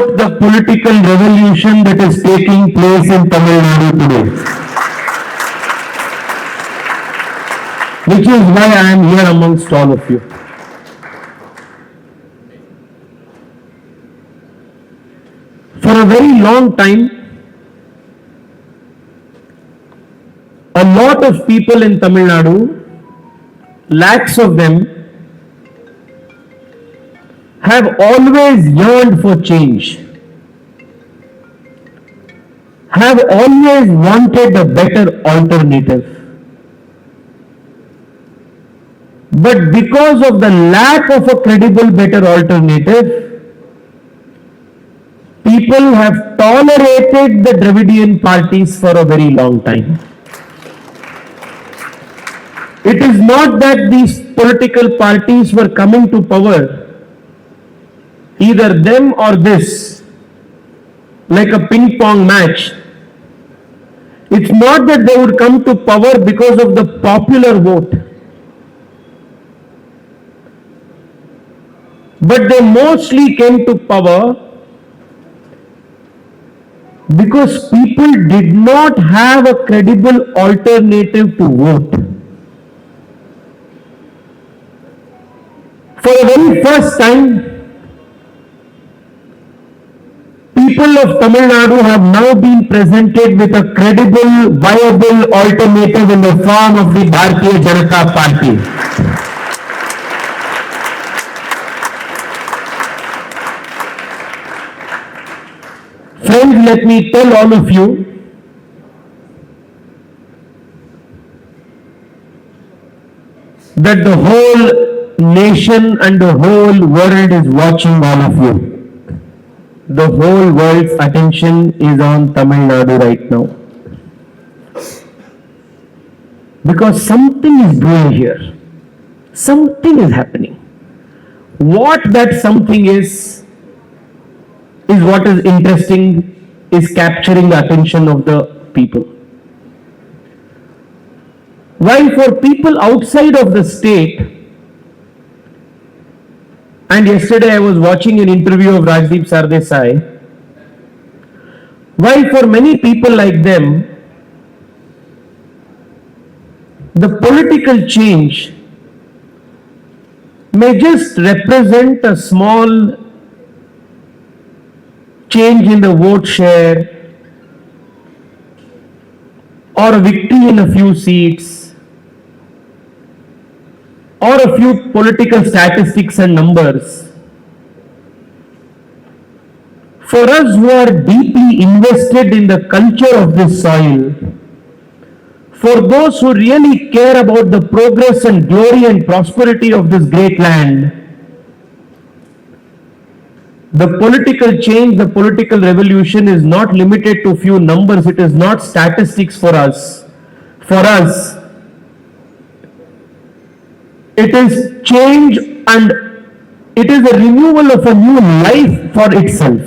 about the political revolution that is taking place in Tamil Nadu today. Which is why I am here amongst all of you. For a very long time, a lot of people in Tamil Nadu, lakhs of them, have always yearned for change, have always wanted a better alternative. But because of the lack of a credible better alternative, people have tolerated the Dravidian parties for a very long time. It is not that these political parties were coming to power, either them or this, like a ping pong match. It's not that they would come to power because of the popular vote, but they mostly came to power because people did not have a credible alternative to vote. For the very first time, people of Tamil Nadu have now been presented with a credible, viable alternative in the form of the Bharatiya Janata Party. Friends, let me tell all of you that the whole nation and the whole world is watching all of you. The whole world's attention is on Tamil Nadu right now. Because something is brewing here. Something is happening. What that something is what is interesting, is capturing the attention of the people. While for people outside of the state, and yesterday I was watching an interview of Rajdeep Sardesai, while for many people like them, the political change may just represent a small change in the vote share or a victory in a few seats or a few political statistics and numbers. For us who are deeply invested in the culture of this soil, for those who really care about the progress and glory and prosperity of this great land, the political change, the political revolution is not limited to few numbers. It is not statistics for us. For us, it is change and it is a renewal of a new life for itself.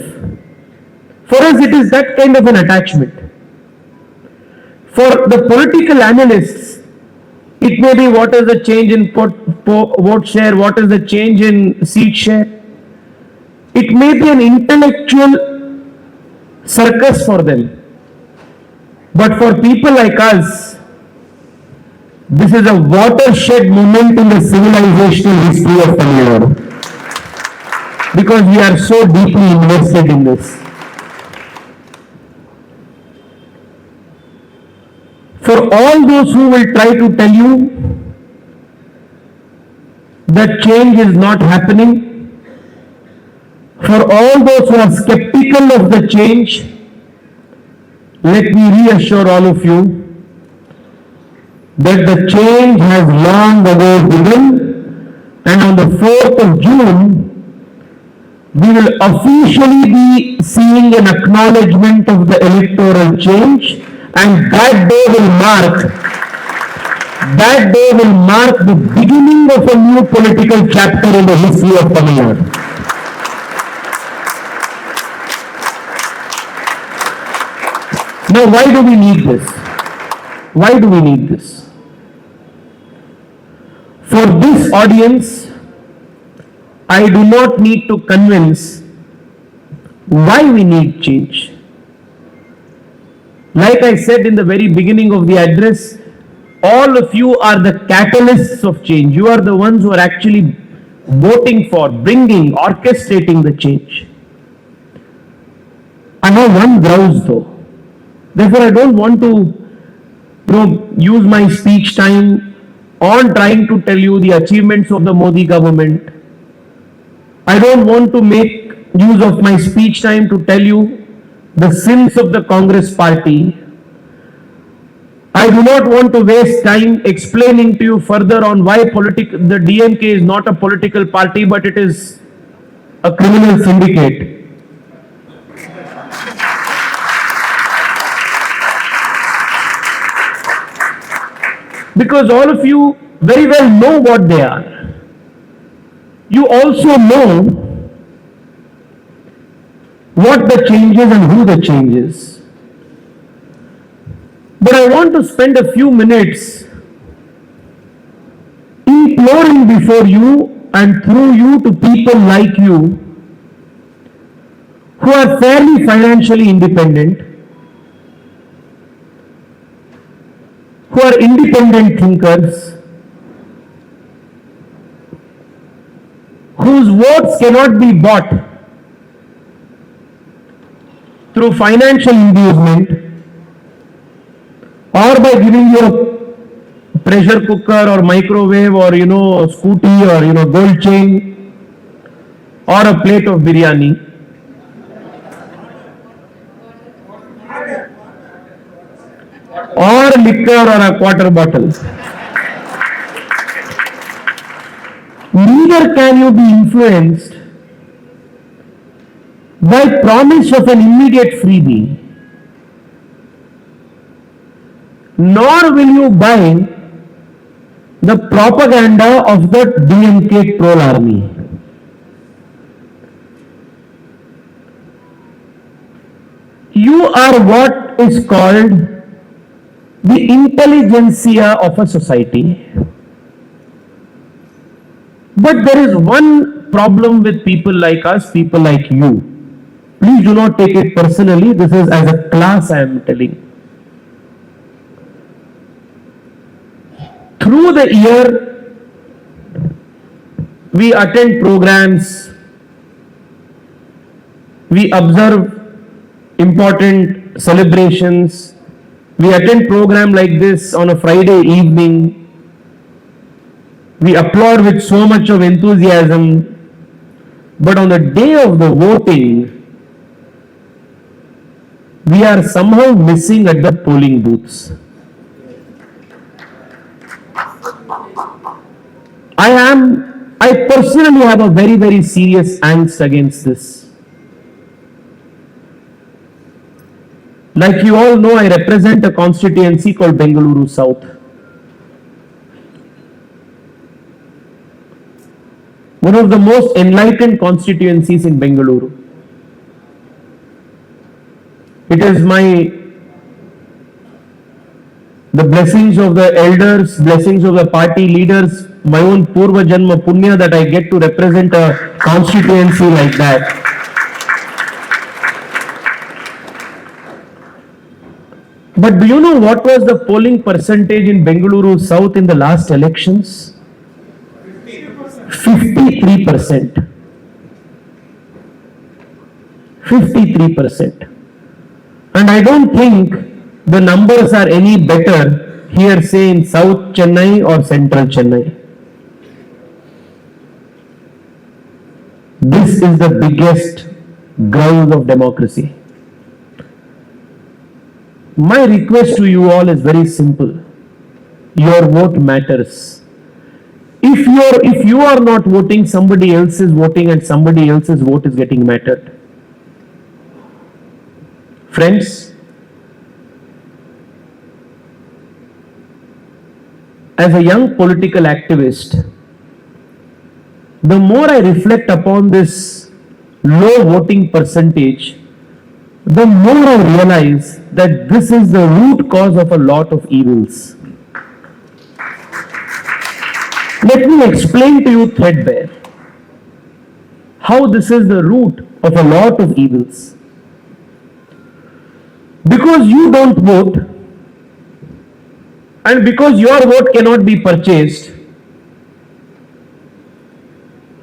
For us, it is that kind of an attachment. For the political analysts, it may be what is the change in vote share, what is the change in seat share. It may be an intellectual circus for them. But for people like us, this is a watershed moment in the civilizational history of Tamil Nadu. Because we are so deeply invested in this. For all those who will try to tell you that change is not happening, for all those who are skeptical of the change, let me reassure all of you that the change has long ago begun, and on the 4th of June, we will officially be seeing an acknowledgement of the electoral change, and that day will mark the beginning of a new political chapter in the history of Tamil Nadu. Now, why do we need this? Why do we need this? For this audience, I do not need to convince why we need change. Like I said in the very beginning of the address, all of you are the catalysts of change. You are the ones who are actually voting for, bringing, orchestrating the change. I have one grouse though. Therefore, I don't want to use my speech time on trying to tell you the achievements of the Modi government. I don't want to make use of my speech time to tell you the sins of the Congress party. I do not want to waste time explaining to you further on why the DMK is not a political party, but it is a criminal syndicate. Because all of you very well know what they are. You also know what the change is and who the change is. But I want to spend a few minutes imploring before you and through you to people like you who are fairly financially independent, who are independent thinkers, whose votes cannot be bought through financial inducement or by giving you a pressure cooker or microwave or a scooty or gold chain or a plate of biryani. Or liquor or a quarter bottle. Neither can you be influenced by promise of an immediate freebie, nor will you buy the propaganda of the DMK troll army. You are what is called the intelligentsia of a society. But there is one problem with people like us, people like you. Please do not take it personally. This is as a class I am telling. Through the year, we attend programs, we observe important celebrations, we attend program like this on a Friday evening. We applaud with so much of enthusiasm. But on the day of the voting, we are somehow missing at the polling booths. I personally have a very, very serious angst against this. Like you all know, I represent a constituency called Bengaluru South. One of the most enlightened constituencies in Bengaluru. It is the blessings of the elders, blessings of the party leaders, my own Purva Janma Punya that I get to represent a constituency like that. But do you know what was the polling percentage in Bengaluru South in the last elections? 53%. 53%. And I don't think the numbers are any better here, say in South Chennai or Central Chennai. This is the biggest ground of democracy. My request to you all is very simple. Your vote matters. If you are not voting, somebody else is voting and somebody else's vote is getting mattered. Friends, as a young political activist, the more I reflect upon this low voting percentage, the more I realize that this is the root cause of a lot of evils. Let me explain to you threadbare how this is the root of a lot of evils. Because you don't vote, and because your vote cannot be purchased,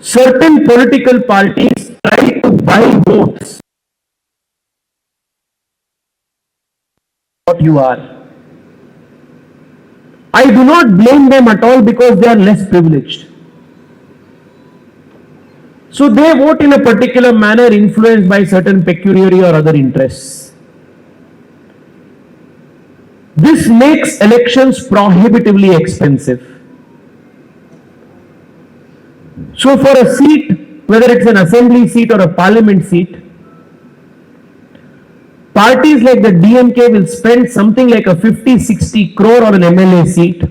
certain political parties try to buy votes. What you are. I do not blame them at all because they are less privileged. So they vote in a particular manner influenced by certain pecuniary or other interests. This makes elections prohibitively expensive. So for a seat, whether it's an assembly seat or a parliament seat, parties like the DMK will spend something like a 50-60 crore on an MLA seat.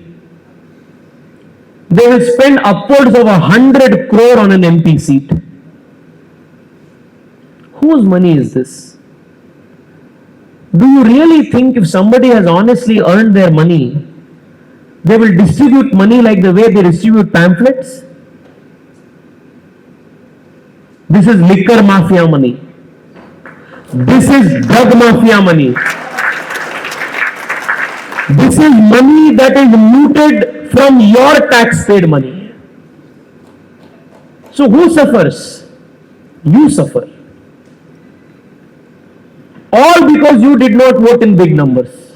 They will spend upwards of 100 crore on an MP seat. Whose money is this? Do you really think if somebody has honestly earned their money, they will distribute money like the way they distribute pamphlets? This is liquor mafia money. This is drug mafia money. This is money that is looted from your tax-paid money. So who suffers? You suffer. All because you did not vote in big numbers.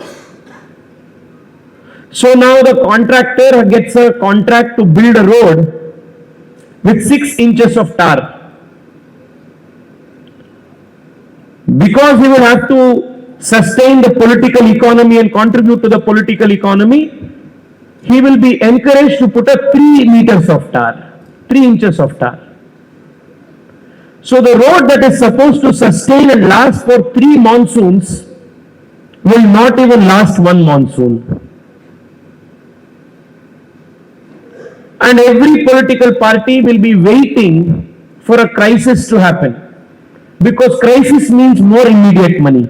So now the contractor gets a contract to build a road with 6 inches of tar. Because he will have to sustain the political economy and contribute to the political economy, he will be encouraged to put up 3 meters of tar, 3 inches of tar. So the road that is supposed to sustain and last for 3 monsoons will not even last 1 monsoon. And every political party will be waiting for a crisis to happen. Because crisis means more immediate money.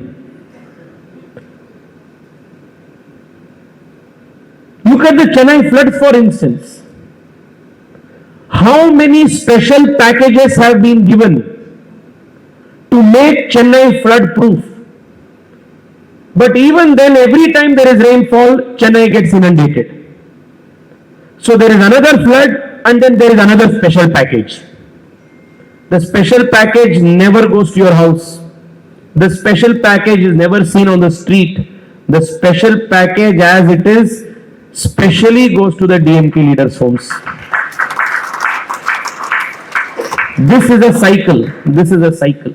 Look at the Chennai flood, for instance. How many special packages have been given to make Chennai flood proof? But even then, every time there is rainfall, Chennai gets inundated. So there is another flood and then there is another special package. The special package never goes to your house. The special package is never seen on the street. The special package as it is specially goes to the DMK leaders' homes. This is a cycle. This is a cycle.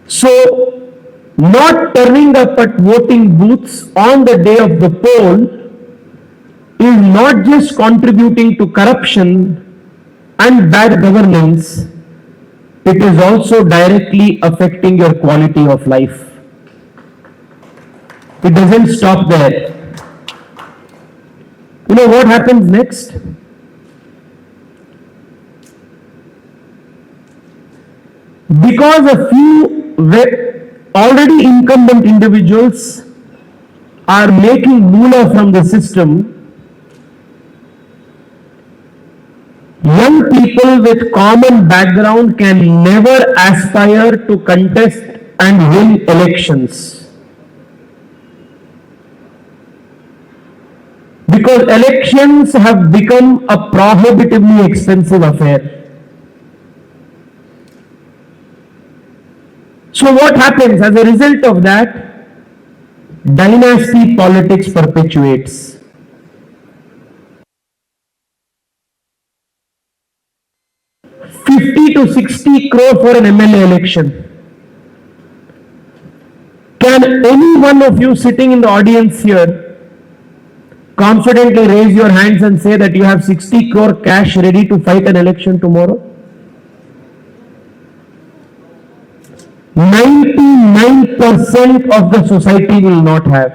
So, not turning up at voting booths on the day of the poll is not just contributing to corruption and bad governance, it is also directly affecting your quality of life. It doesn't stop there. You know what happens next? Because a few already incumbent individuals are making moolah from the system, young people with common background can never aspire to contest and win elections. Because elections have become a prohibitively expensive affair. So what happens as a result of that? Dynasty politics perpetuates. 50 to 60 crore for an MLA election. Can any one of you sitting in the audience here confidently raise your hands and say that you have 60 crore cash ready to fight an election tomorrow? 99% of the society will not have.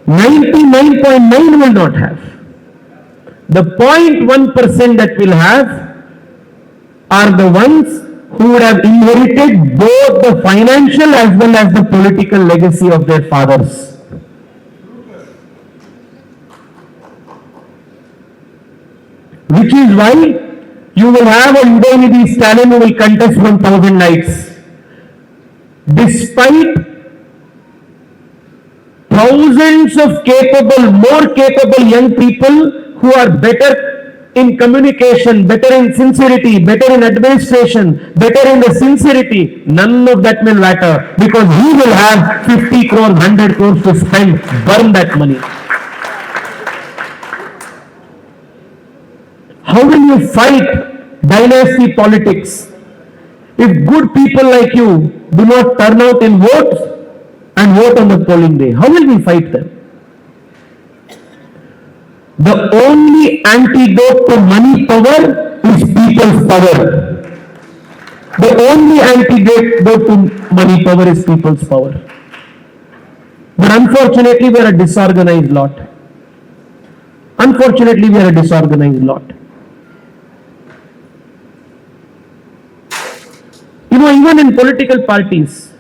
99.9 will not have. The 0.1% that will have are the ones who would have inherited both the financial as well as the political legacy of their fathers. which is why you will have a Udayanithi Stalin who will contest from Thousand Nights. Despite thousands of capable, more capable young people who are better in communication, better in sincerity, better in administration, better in the sincerity, none of that will matter because he will have 50 crores, 100 crores to spend, burn that money. How will you fight dynasty politics if good people like you do not turn out in votes and vote on the polling day? How will we fight them? The only antidote to money power is people's power. The only antidote to money power is people's power. But unfortunately, we are a disorganized lot. Unfortunately, we are a disorganized lot. You know, even in political parties,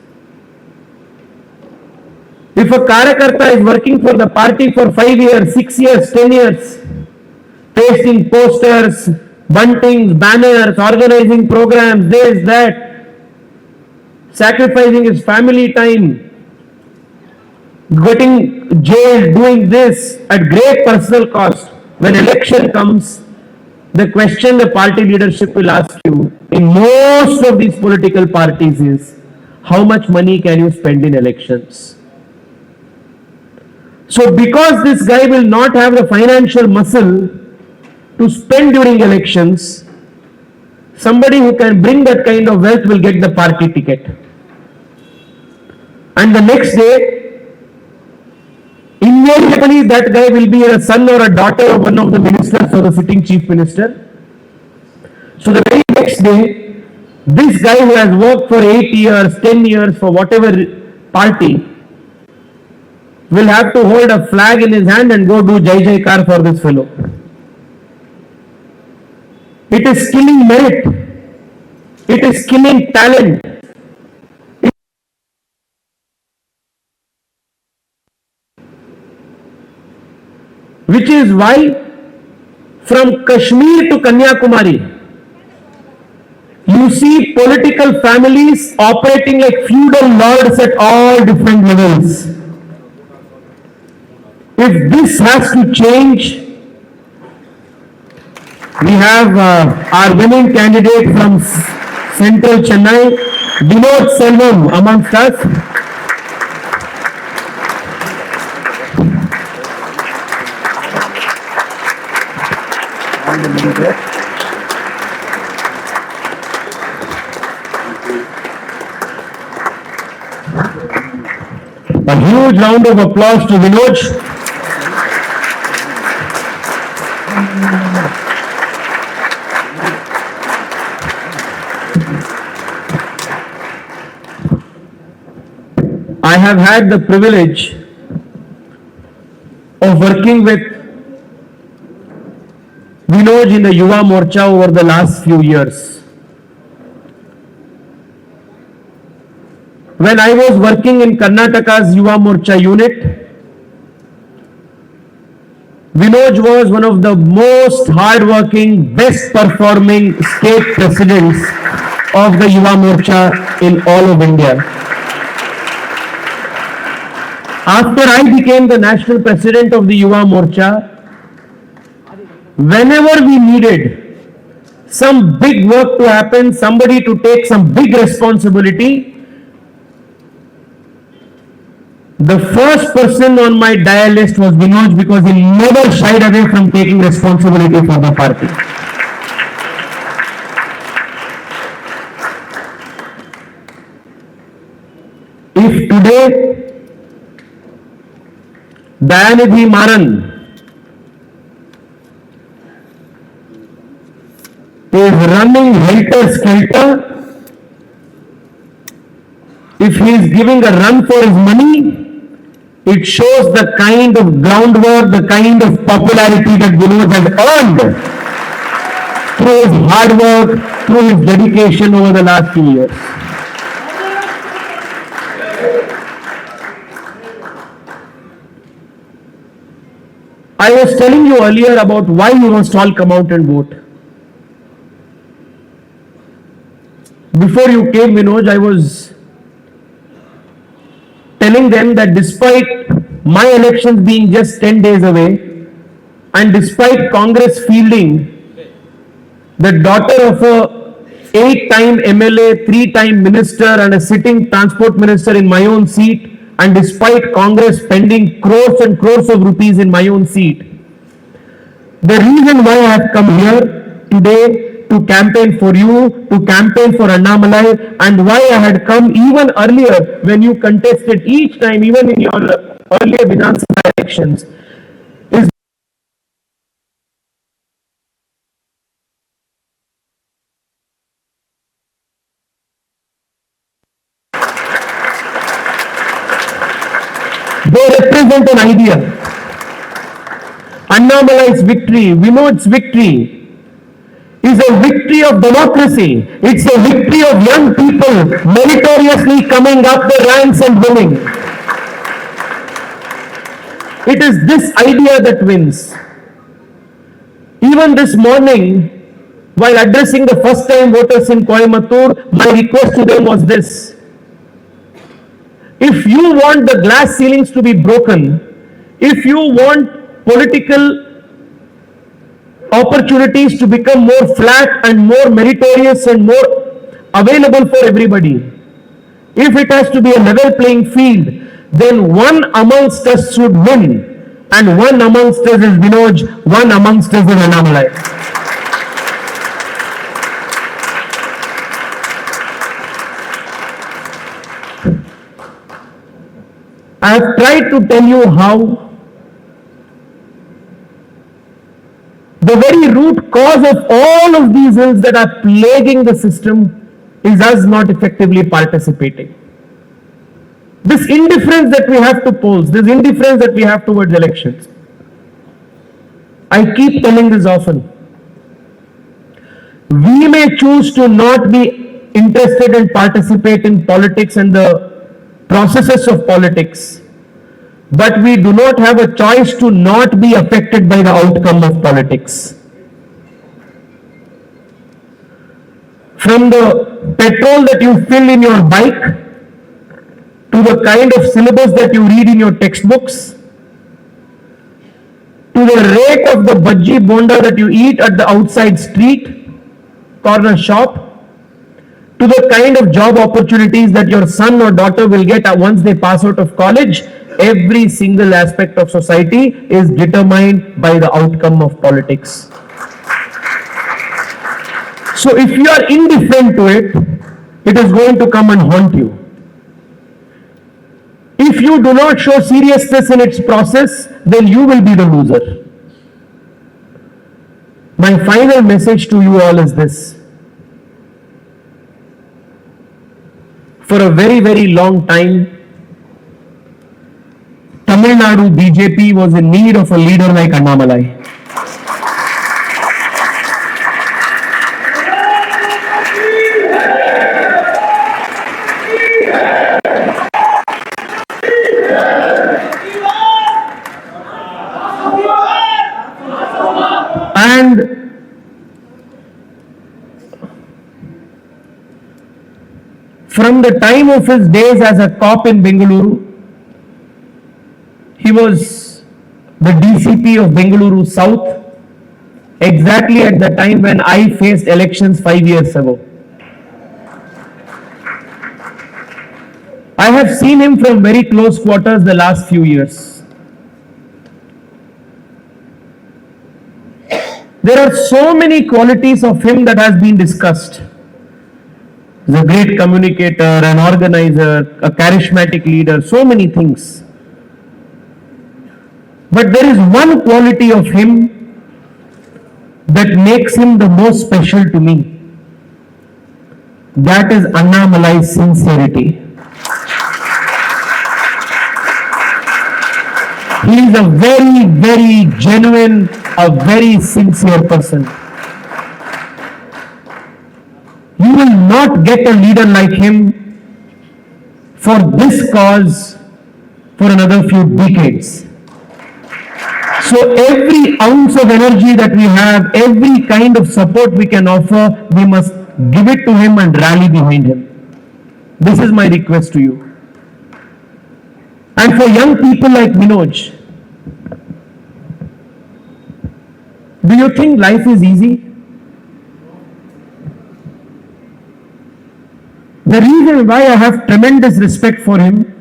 if a Karyakarta is working for the party for 5 years, 6 years, 10 years, pasting posters, buntings, banners, organizing programs, this, that, sacrificing his family time, getting jailed, doing this at great personal cost, when election comes, the question the party leadership will ask you in most of these political parties is, how much money can you spend in elections? So because this guy will not have the financial muscle to spend during elections, somebody who can bring that kind of wealth will get the party ticket. And the next day, invariably that guy will be a son or a daughter of one of the ministers or the sitting chief minister. So the very next day, this guy who has worked for 8 years, 10 years for whatever party will have to hold a flag in his hand and go do Jai Jaikar for this fellow. It is killing merit. It is killing talent. Which is why from Kashmir to Kanyakumari, you see political families operating like feudal lords at all different levels. If this has to change, we have our winning candidate from Central Chennai, Vinod Selvam, amongst us. A huge round of applause to Vinod. I have had the privilege of working with Vinod in the Yuva Morcha over the last few years. When I was working in Karnataka's Yuva Morcha unit, Vinod was one of the most hard-working, best-performing state presidents of the Yuva Morcha in all of India. After I became the national president of the Yuva Morcha, whenever we needed some big work to happen, somebody to take some big responsibility, the first person on my dial list was Vinod because he never shied away from taking responsibility for the party. If today Dayanidhi Maran is running helter-skelter, if he is giving a run for his money, it shows the kind of groundwork, the kind of popularity that Vinod has earned through his hard work, through his dedication over the last few years. I was telling you earlier about why you must all come out and vote. Before you came, Vinod, I was telling them that despite my elections being just 10 days away, and despite Congress fielding the daughter of a 8-time MLA, 3-time minister and a sitting transport minister in my own seat, and despite Congress spending crores and crores of rupees in my own seat, the reason why I have come here today to campaign for you, to campaign for Annamalai, and why I had come even earlier when you contested each time, even in your earlier Vidhan Sabha elections, is they represent an idea. Annamalai's victory, Vinod's victory, is a victory of democracy. It's a victory of young people meritoriously coming up the ranks and winning. It is this idea that wins. Even this morning, while addressing the first-time voters in Coimbatore, my request to them was this. If you want the glass ceilings to be broken, if you want political opportunities to become more flat and more meritorious and more available for everybody, if it has to be a level playing field, then one amongst us should win, and one amongst us is Vinod, one amongst us is Annamalai. I have tried to tell you how the very root cause of all of these ills that are plaguing the system is us not effectively participating. This indifference that we have to polls, this indifference that we have towards elections. I keep telling this often. We may choose to not be interested and participate in politics and the processes of politics, but we do not have a choice to not be affected by the outcome of politics. From the petrol that you fill in your bike, to the kind of syllabus that you read in your textbooks, to the rate of the bhaji bonda that you eat at the outside street, corner shop, to the kind of job opportunities that your son or daughter will get once they pass out of college, every single aspect of society is determined by the outcome of politics. So if you are indifferent to it, it is going to come and haunt you. If you do not show seriousness in its process, then you will be the loser. My final message to you all is this. For a very, very long time, Tamil Nadu BJP was in need of a leader like Annamalai. And from the time of his days as a cop in Bengaluru, he was the DCP of Bengaluru South, exactly at the time when I faced elections 5 years ago. I have seen him from very close quarters the last few years. There are so many qualities of him that has been discussed. He's a great communicator, an organizer, a charismatic leader, so many things. But there is one quality of him that makes him the most special to me. That is Annamalai's sincerity. He is a very, very genuine, a very sincere person. You will not get a leader like him for this cause for another few decades. So every ounce of energy that we have, every kind of support we can offer, we must give it to him and rally behind him. This is my request to you. And for young people like Manoj, do you think life is easy? The reason why I have tremendous respect for him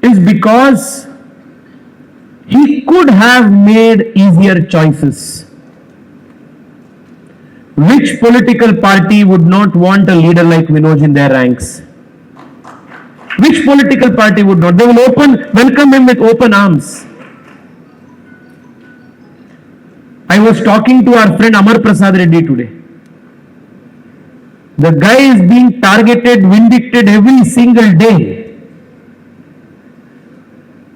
is because he could have made easier choices. Which political party would not want a leader like Manoj in their ranks? Which political party would not? They will welcome him with open arms. I was talking to our friend Amar Prasad Reddy today. The guy is being targeted, vindicted every single day.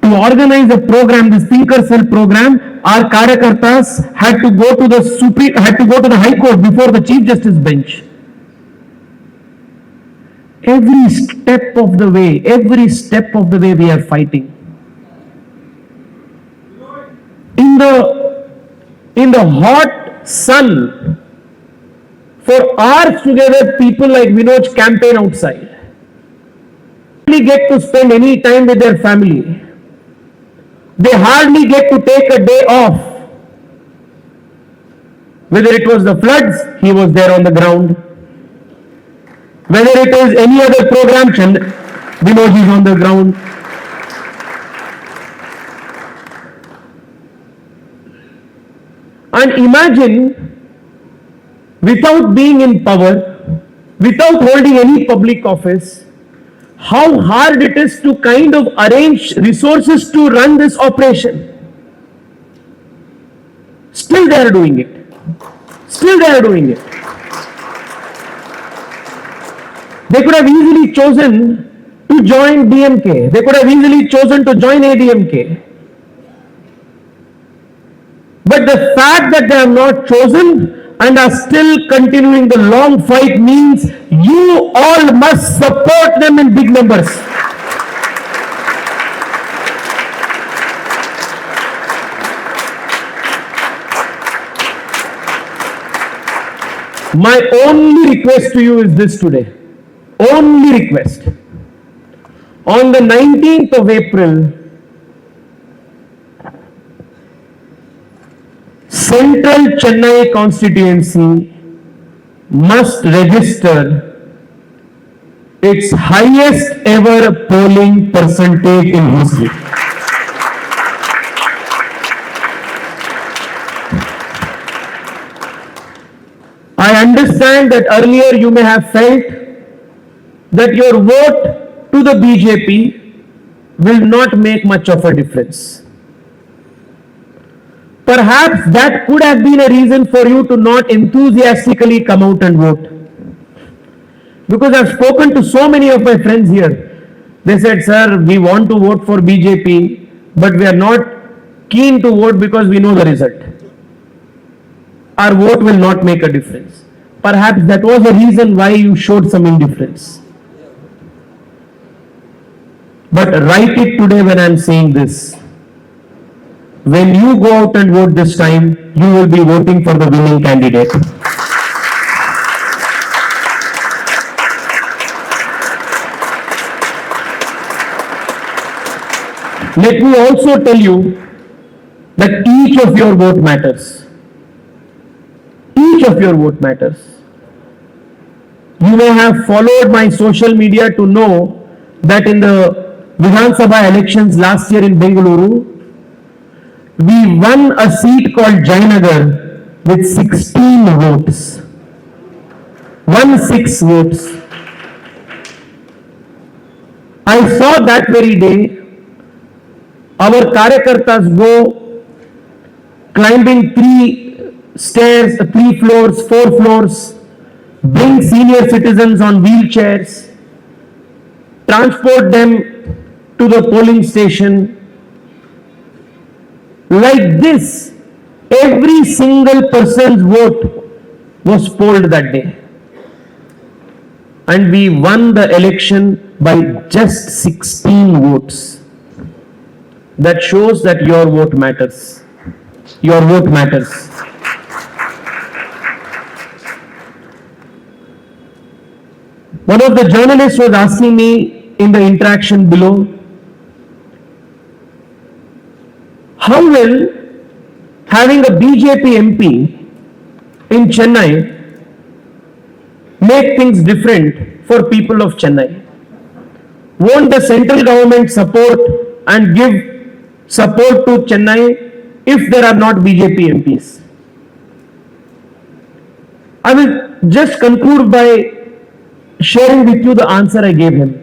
To organize a program, the Thinker Cell program, our Karyakartas had to go to the High Court before the Chief Justice bench. Every step of the way we are fighting. In the hot sun, for hours together, people like Manoj campaign outside. They hardly get to spend any time with their family. They hardly get to take a day off. Whether it was the floods, he was there on the ground. Whether it is any other program, Manoj is on the ground. And imagine, without being in power, without holding any public office, how hard it is to kind of arrange resources to run this operation. Still they are doing it. They could have easily chosen to join DMK. They could have easily chosen to join ADMK. But the fact that they have not chosen and are still continuing the long fight means you all must support them in big numbers. My only request to you is this today. Only request. On the 19th of April, Central Chennai constituency must register its highest ever polling percentage in history. I understand that earlier you may have felt that your vote to the BJP will not make much of a difference. Perhaps that could have been a reason for you to not enthusiastically come out and vote. Because I've spoken to so many of my friends here. They said, sir, we want to vote for BJP, but we are not keen to vote because we know the result. Our vote will not make a difference. Perhaps that was the reason why you showed some indifference. But write it today when I'm saying this. When you go out and vote this time, you will be voting for the winning candidate. Let me also tell you that each of your vote matters. Each of your vote matters. You may have followed my social media to know that in the Vidhan Sabha elections last year in Bengaluru, we won a seat called Jayanagar with 16 votes. 16 votes. I saw that very day our Karyakartas go climbing 3 stairs, 3 floors, 4 floors, bring senior citizens on wheelchairs, transport them to the polling station. Like this, every single person's vote was polled that day. And we won the election by just 16 votes. that shows that your vote matters. Your vote matters. One of the journalists was asking me in the interaction below, how will having a BJP MP in Chennai make things different for people of Chennai? Won't the central government support and give support to Chennai if there are not BJP MPs? I will just conclude by sharing with you the answer I gave him.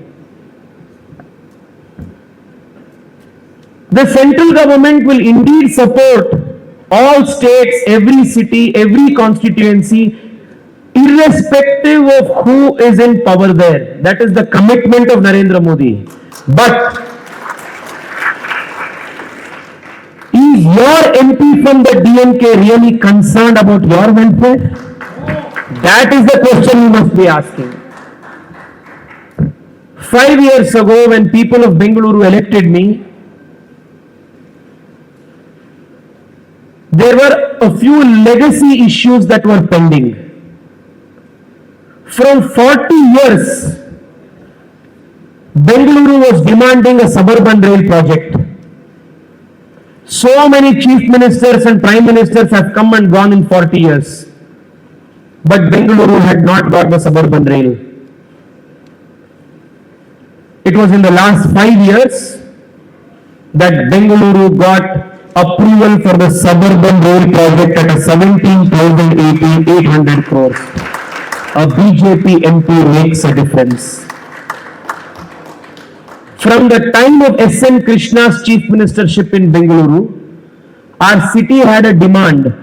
The central government will indeed support all states, every city, every constituency, irrespective of who is in power there. That is the commitment of Narendra Modi. But is your MP from the DMK really concerned about your welfare? That is the question you must be asking. 5 years ago, when people of Bengaluru elected me, there were a few legacy issues that were pending. From 40 years, Bengaluru was demanding a suburban rail project. So many chief ministers and prime ministers have come and gone in 40 years. But Bengaluru had not got the suburban rail. It was in the last 5 years that Bengaluru got approval for the suburban rail project at a 17,800 crores. A BJP MP makes a difference. From the time of S.N. Krishna's chief ministership in Bengaluru, our city had a demand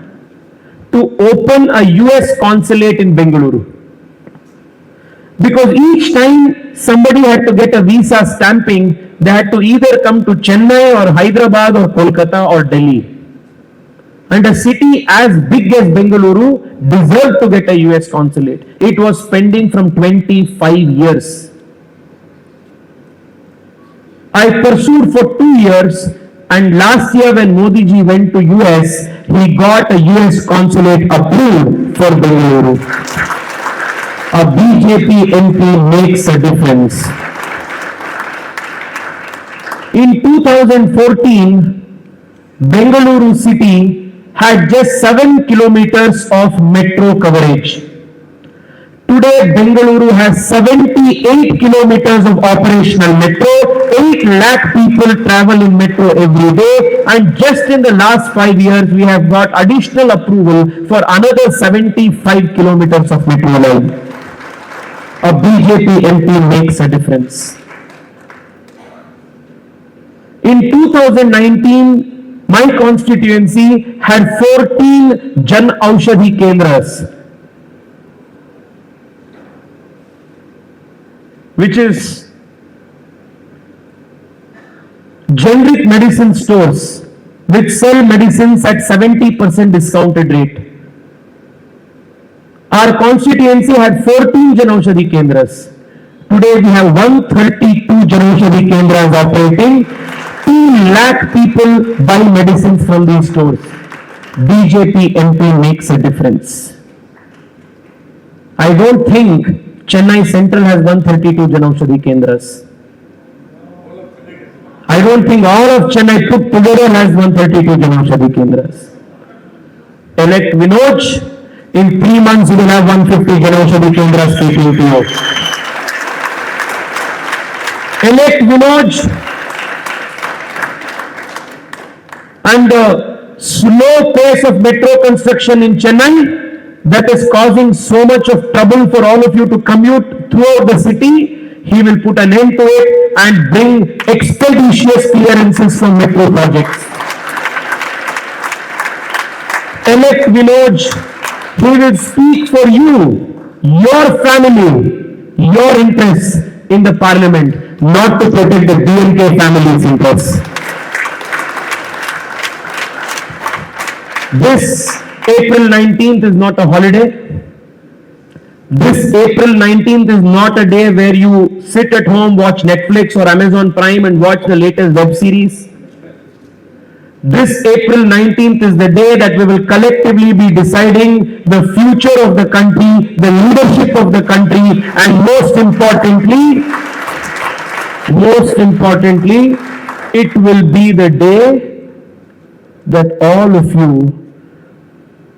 to open a US consulate in Bengaluru. Because each time somebody had to get a visa stamping, they had to either come to Chennai or Hyderabad or Kolkata or Delhi. And a city as big as Bengaluru deserved to get a US consulate. It was pending from 25 years. I pursued for 2 years, and last year when Modi ji went to US, he got a US consulate approved for Bengaluru. A BJP MP makes a difference. In 2014, Bengaluru city had just 7 kilometers of metro coverage. Today, Bengaluru has 78 kilometers of operational metro. 8 lakh people travel in metro every day. And just in the last 5 years, we have got additional approval for another 75 kilometers of metro line. A BJP MP makes a difference. In 2019, my constituency had 14 Jan Aushadhi Kendras, which is generic medicine stores which sell medicines at 70% discounted rate. Our constituency had 14 Jan Aushadhi Kendras. Today we have 132 Jan Aushadhi Kendras operating. 2 lakh people buy medicines from these stores. BJP MP makes a difference. I don't think Chennai Central has 132 Jan Aushadhi Kendras. I don't think all of Chennai put together has 132 Jan Aushadhi Kendras. Elect Vinod, in 3 months you will have 150 Jan Aushadhi Kendras speaking to you. Elect Vinod, and the slow pace of metro construction in Chennai that is causing so much of trouble for all of you to commute throughout the city, he will put an end to it and bring expeditious clearances for metro projects. Elect Vinod, he will speak for you, your family, your interests in the parliament, not to protect the DMK family's interests. This April 19th is not a holiday. This April 19th is not a day where you sit at home, watch Netflix or Amazon Prime and watch the latest web series. This April 19th is the day that we will collectively be deciding the future of the country, the leadership of the country, and most importantly, it will be the day that all of you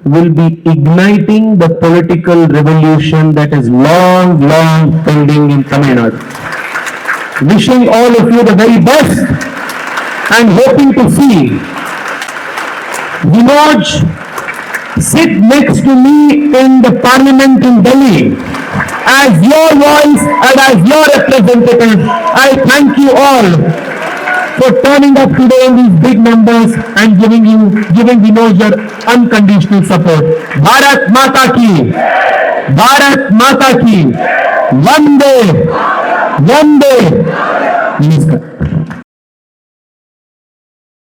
will be igniting the political revolution that is long pending in Tamil Nadu. Wishing all of you the very best and hoping to see Vinod sit next to me in the parliament in Delhi as your voice and as your representative. I thank you all for turning up today in these big numbers and giving Vinod your unconditional support. Bharat Mata ki, Vande, Namaskar.